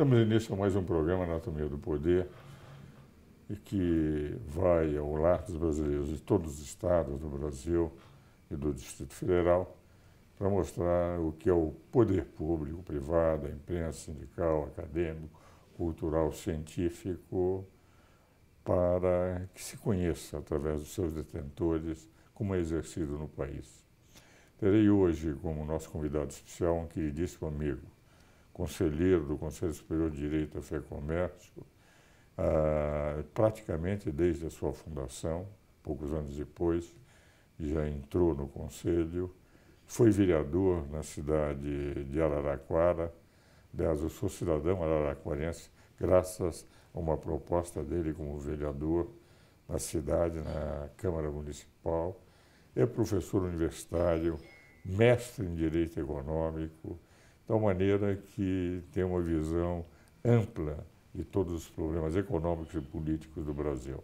Damos início a mais um programa Anatomia do Poder, e que vai ao lar dos brasileiros de todos os estados do Brasil e do Distrito Federal para mostrar o que é o poder público, privado, a imprensa, sindical, acadêmico, cultural, científico, para que se conheça, através dos seus detentores, como é exercido no país. Terei hoje como nosso convidado especial um queridíssimo amigo, conselheiro do Conselho Superior de Direito da FEComércio, praticamente desde a sua fundação, poucos anos depois, já entrou no Conselho, foi vereador na cidade de Araraquara. Aliás, eu sou cidadão araraquarense, graças a uma proposta dele como vereador na cidade, na Câmara Municipal. É professor universitário, mestre em Direito Econômico, de tal maneira que tem uma visão ampla de todos os problemas econômicos e políticos do Brasil.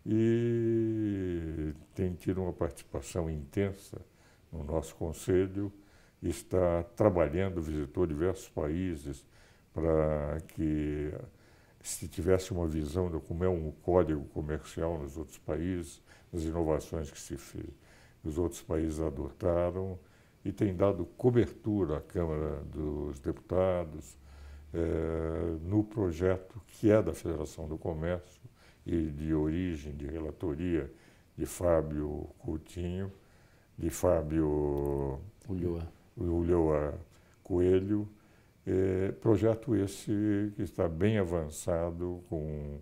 E tem tido uma participação intensa no nosso Conselho, está trabalhando, visitou diversos países para que se tivesse uma visão de como é um código comercial nos outros países, as inovações que os outros países adotaram, e tem dado cobertura à Câmara dos Deputados, no projeto que é da Federação do Comércio e de origem, de relatoria de Fábio Coutinho, de Fábio Ulloa Coelho, projeto esse que está bem avançado, com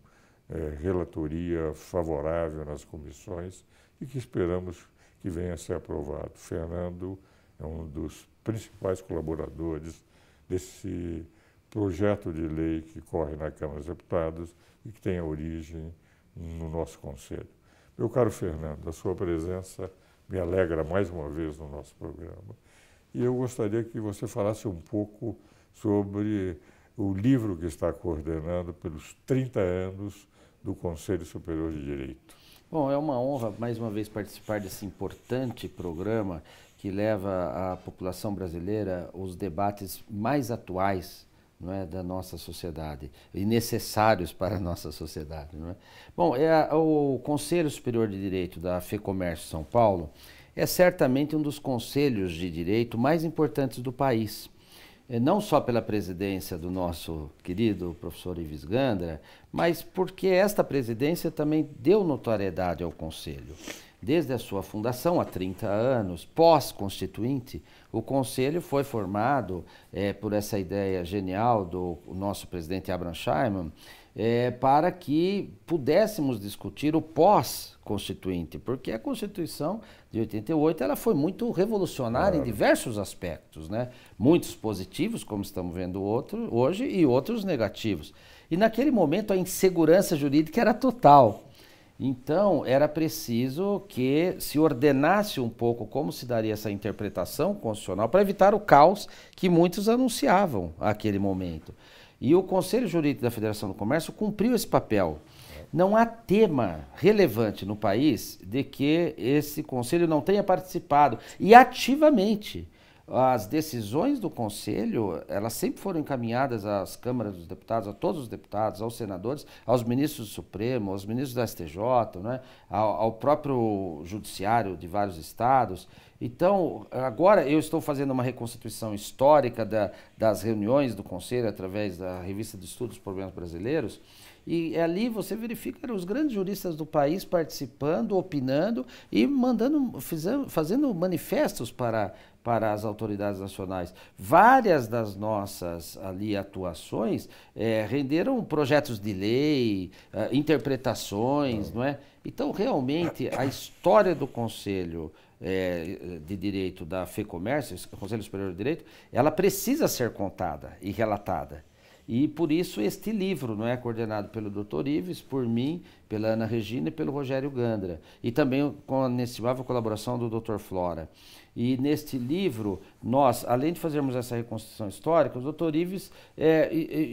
relatoria favorável nas comissões e que esperamos que venha a ser aprovado. Fernando é um dos principais colaboradores desse projeto de lei que corre na Câmara dos Deputados e que tem a origem no nosso Conselho. Meu caro Fernando, a sua presença me alegra mais uma vez no nosso programa. E eu gostaria que você falasse um pouco sobre o livro que está coordenando pelos 30 anos do Conselho Superior de Direito. Bom, é uma honra mais uma vez participar desse importante programa que leva à população brasileira os debates mais atuais, não é, da nossa sociedade e necessários para a nossa sociedade. Não é? Bom, o Conselho Superior de Direito da FEComércio São Paulo é certamente um dos conselhos de direito mais importantes do país. Não só pela presidência do nosso querido professor Ives Gandra, mas porque esta presidência também deu notoriedade ao Conselho. Desde a sua fundação, há 30 anos, pós-constituinte, o Conselho foi formado por essa ideia genial do nosso presidente Abraham Scheinman, para que pudéssemos discutir o pós-constituinte, porque a Constituição de 88 ela foi muito revolucionária em diversos aspectos, né? Muitos positivos, como estamos vendo hoje, e outros negativos. E naquele momento a insegurança jurídica era total. Então, era preciso que se ordenasse um pouco como se daria essa interpretação constitucional para evitar o caos que muitos anunciavam naquele momento. E o Conselho Jurídico da Federação do Comércio cumpriu esse papel. Não há tema relevante no país de que esse Conselho não tenha participado, e ativamente. As decisões do Conselho, elas sempre foram encaminhadas às câmaras dos deputados, a todos os deputados, aos senadores, aos ministros do Supremo, aos ministros da STJ, né, ao próprio judiciário de vários estados. Então, agora eu estou fazendo uma reconstituição histórica das reuniões do Conselho através da Revista de Estudos dos Problemas Brasileiros, e ali você verifica os grandes juristas do país participando, opinando e fazendo manifestos para as autoridades nacionais. Várias das nossas ali atuações renderam projetos de lei, interpretações, não é? Então, realmente, a história do Conselho de Direito da FEComércio, Conselho Superior de Direito, ela precisa ser contada e relatada. E por isso este livro, não é, coordenado pelo Dr. Ives, por mim, pela Ana Regina e pelo Rogério Gandra. E também com a inestimável colaboração do Dr. Flora. E neste livro, nós, além de fazermos essa reconstrução histórica, o Dr. Ives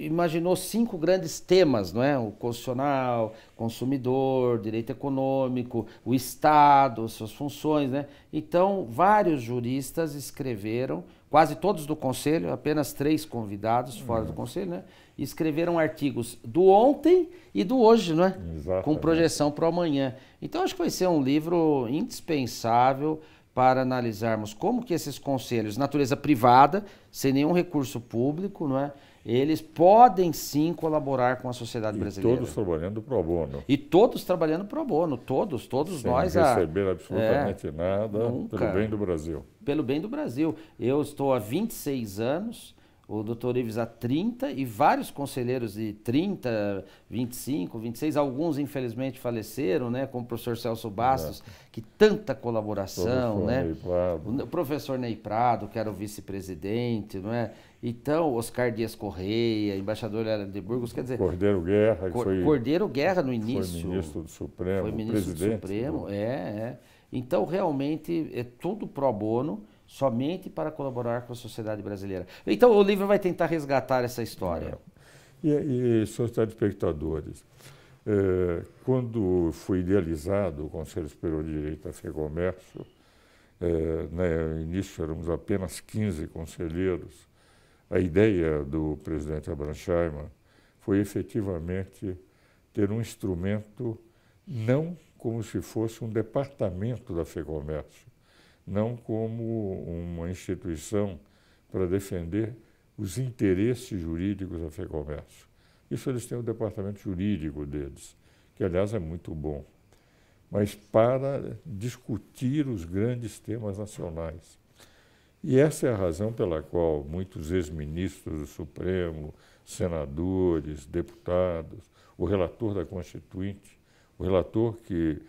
imaginou 5 grandes temas, não é? O constitucional, consumidor, direito econômico, o Estado, suas funções, né? Então, vários juristas escreveram quase todos do Conselho, apenas 3 convidados fora do Conselho, né? E escreveram artigos do ontem e do hoje, não é? Exatamente. Com projeção para o amanhã. Então, acho que vai ser um livro indispensável para analisarmos como que esses conselhos, natureza privada, sem nenhum recurso público, não é? Eles podem sim colaborar com a sociedade brasileira. Todos trabalhando pro bono. E todos trabalhando pro bono, todos sem nós. Sem receber absolutamente nada, nunca, pelo bem do Brasil. Pelo bem do Brasil. Eu estou há 26 anos, o doutor Ives há 30 e vários conselheiros de 30, 25, 26, alguns infelizmente faleceram, né, como o professor Celso Bastos, que tanta colaboração, né? O professor Ney Prado, que era o vice-presidente, não é? Então, Oscar Dias Correia, embaixador de Burgos, quer dizer... Cordeiro Guerra, que foi... Cordeiro Guerra no início. Foi ministro do Supremo, foi ministro do Supremo, Então, realmente, é tudo pro bono, somente para colaborar com a sociedade brasileira. Então, o livro vai tentar resgatar essa história. E senhores telespectadores, quando foi idealizado o Conselho Superior de Direito da FEComércio, no início éramos apenas 15 conselheiros. A ideia do presidente Abraham Scheinman foi efetivamente ter um instrumento não como se fosse um departamento da FEComércio, não como uma instituição para defender os interesses jurídicos da FEComércio. Isso eles têm o departamento jurídico deles, que aliás é muito bom, mas para discutir os grandes temas nacionais. E essa é a razão pela qual muitos ex-ministros do Supremo, senadores, deputados, o relator da Constituinte, o relator que,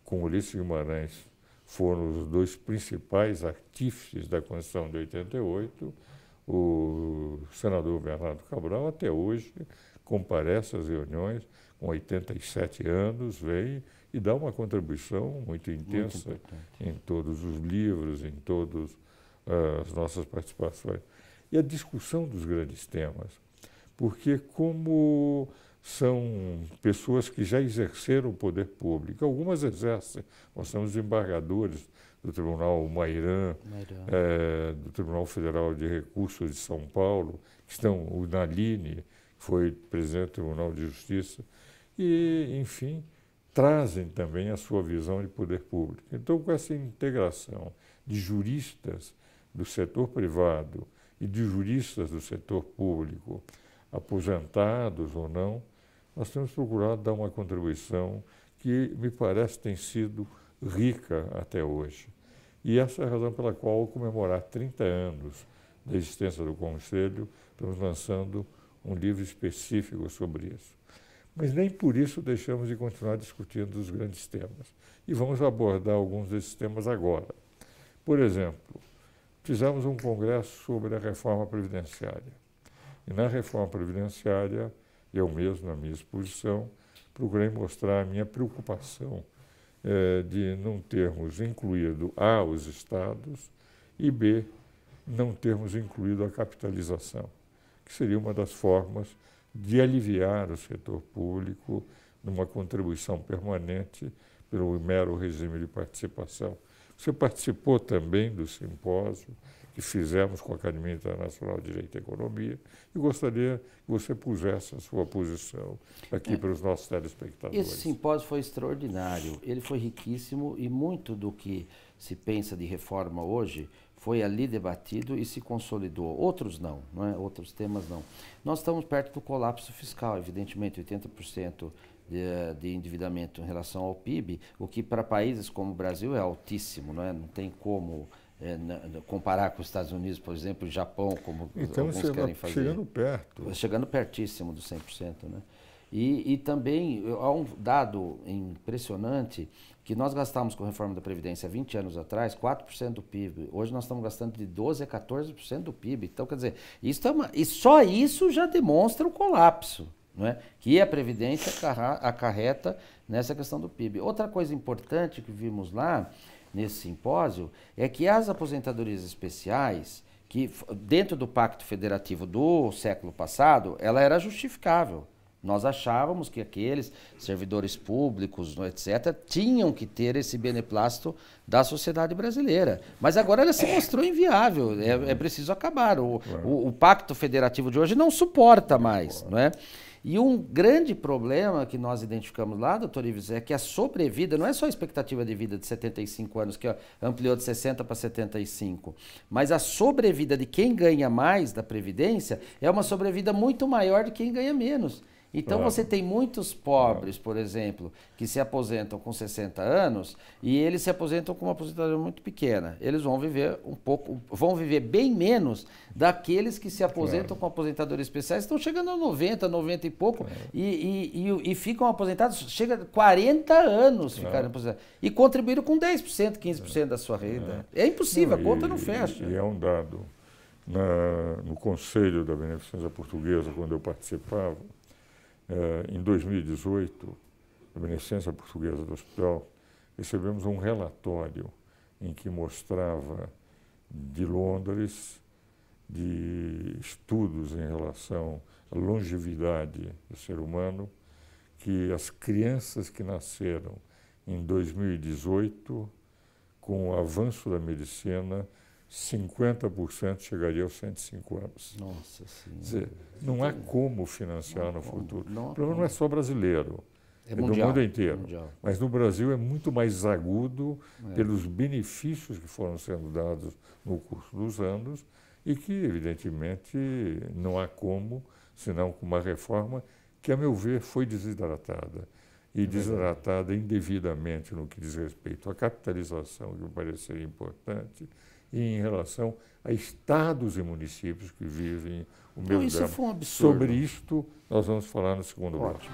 com Ulisses Guimarães, foram os 2 principais artífices da Constituição de 88, o senador Bernardo Cabral, até hoje, comparece às reuniões, com 87 anos, vem e dá uma contribuição muito intensa em todos os livros, em todas as nossas participações. E a discussão dos grandes temas, porque como são pessoas que já exerceram o poder público, algumas exercem, nós temos embargadores do Tribunal Mairan, do Tribunal Federal de Recursos de São Paulo, que estão, o Naline, que foi presidente do Tribunal de Justiça, e, enfim, trazem também a sua visão de poder público. Então, com essa integração de juristas do setor privado e de juristas do setor público, aposentados ou não, nós temos procurado dar uma contribuição que me parece tem sido rica até hoje. E essa é a razão pela qual, ao comemorar 30 anos da existência do Conselho, estamos lançando um livro específico sobre isso. Mas nem por isso deixamos de continuar discutindo os grandes temas. E vamos abordar alguns desses temas agora. Por exemplo, fizemos um congresso sobre a reforma previdenciária. E na reforma previdenciária, eu mesmo, na minha exposição, procurei mostrar a minha preocupação de não termos incluído A, os estados, e B, não termos incluído a capitalização, que seria uma das formas de aliviar o setor público numa contribuição permanente pelo mero regime de participação. Você participou também do simpósio que fizemos com a Academia Internacional de Direito e Economia e gostaria que você pusesse a sua posição aqui para os nossos telespectadores. Esse simpósio foi extraordinário, ele foi riquíssimo e muito do que se pensa de reforma hoje foi ali debatido e se consolidou. Outros não é? Outros temas não. Nós estamos perto do colapso fiscal, evidentemente, 80% de endividamento em relação ao PIB, o que para países como o Brasil é altíssimo, não é? Não tem como comparar com os Estados Unidos, por exemplo, o Japão, como então, alguns querem fazer. Chegando perto. Chegando pertíssimo do 100%. Né? E também há um dado impressionante que nós gastamos com a reforma da Previdência há 20 anos atrás, 4% do PIB. Hoje nós estamos gastando de 12% a 14% do PIB. Então, quer dizer, e só isso já demonstra o colapso, não é? Que a Previdência acarreta nessa questão do PIB. Outra coisa importante que vimos lá, nesse simpósio, é que as aposentadorias especiais, que dentro do Pacto Federativo do século passado, ela era justificável. Nós achávamos que aqueles servidores públicos, etc., tinham que ter esse beneplácito da sociedade brasileira. Mas agora ela se mostrou inviável, é preciso acabar. O Pacto Federativo de hoje não suporta mais, não é? E um grande problema que nós identificamos lá, doutor Ives, é que a sobrevida, não é só a expectativa de vida de 75 anos, que ampliou de 60 para 75, mas a sobrevida de quem ganha mais da Previdência é uma sobrevida muito maior de quem ganha menos. Então você tem muitos pobres, por exemplo, que se aposentam com 60 anos e eles se aposentam com uma aposentadoria muito pequena. Eles vão viver vão viver bem menos daqueles que se aposentam com aposentadorias especiais, estão chegando a 90, 90 e pouco e ficam aposentados, chega a 40 anos ficarem aposentados. E contribuíram com 10%, 15% da sua renda. É impossível, a conta não fecha. E é um dado. No Conselho da Beneficência Portuguesa, quando eu participava, em 2018, a Beneficência Portuguesa do Hospital, recebemos um relatório em que mostrava de Londres, de estudos em relação à longevidade do ser humano, que as crianças que nasceram em 2018, com o avanço da medicina, 50% chegaria aos 105 anos. Nossa Senhora. Quer dizer, não há como financiar no futuro. O problema não é só brasileiro, é mundial, do mundo inteiro. Mundial. Mas no Brasil é muito mais agudo pelos benefícios que foram sendo dados no curso dos anos e que, evidentemente, não há como, senão com uma reforma que, a meu ver, foi desidratada. E desidratada indevidamente no que diz respeito à capitalização, que me parece ser importante, e em relação a estados e municípios que vivem o mesmo drama. Isso foi um absurdo. Sobre isto, nós vamos falar no segundo bloco.